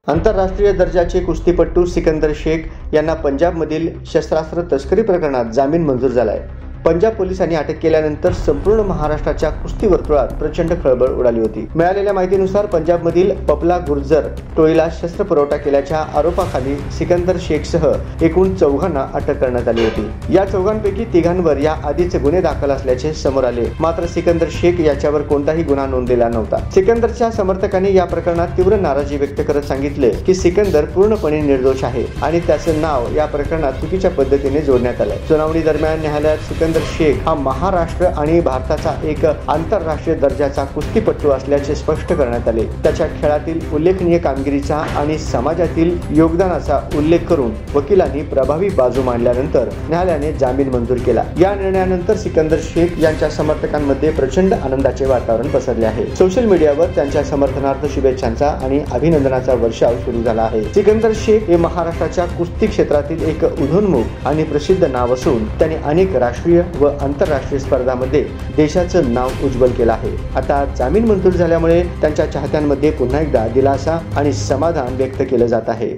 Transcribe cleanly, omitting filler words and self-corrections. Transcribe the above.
आंतरराष्ट्रीय दर्जाचे कुस्तीपटू सिकंदर शेख यांना पंजाबमधील शस्त्रास्त्र तस्करी प्रकरणात जामीन मंजूर झाला आहे। पंजाब पोलिसांनी अटक केल्यानंतर संपूर्ण महाराष्ट्राच्या कुस्ती वर्तुळात प्रचंड खळबळ उडाली होती। मिळालेल्या माहितीनुसार पंजाबमधील पपला गुर्जर टोळीला शस्त्र पुरवठा केल्याच्या आरोपाखाली सिकंदर शेखसह एकूण 4 अटक करण्यात आली होती। या 4पैकी 3 या आधीच गुन्हे दाखल असल्याचे समोर आले, मात्र सिकंदर शेख याच्यावर कोणताही गुन्हा नोंदलेला नव्हता। सिकंदरच्या समर्थकांनी या प्रकरणात तीव्र नाराजी व्यक्त करत सांगितले की सिकंदर पूर्णपणे निर्दोष आहे आणि त्याचे नाव या प्रकरणात चुकीच्या पद्धतीने जोडण्यात आले। सुनावणी दरम्यान न्यायालयात सिकंदर शेख हा महाराष्ट्र आणि भारताचा एक आंतरराष्ट्रीय दर्जाचा कुस्तीपटू असल्याचे स्पष्ट करण्यात आले। त्याच्या खेळातील उल्लेखनीय कामगिरीचा आणि समाजातील योगदानाचा उल्लेख करून वकिलांनी प्रभावी बाजू मांडल्यानंतर न्यायालयाने जामीन मंजूर केला। या निर्णयानंतर सिकंदर शेख यांच्या समर्थकांमध्ये प्रचंड आनंदाचे वातावरण पसरले आहे। सोशल मीडियावर त्यांच्या समर्थनार्थ शुभेच्छांचा आणि अभिनंदनाचा वर्षाव सुरू झाला आहे। सिकंदर शेख हे महाराष्ट्राच्या कुस्ती क्षेत्रातील एक उदयोन्मुख आणि प्रसिद्ध नाव असून त्यांनी अनेक राष्ट्रीय व आंतरराष्ट्रीय स्पर्धांमध्ये देशाचं नाव उज्ज्वल केलं आहे। आता जामीन मंजूर झाल्यामुळे त्यांच्या चाहत्यांमध्ये पुन्हा एकदा दिलासा आणि समाधान व्यक्त केलं जात आहे।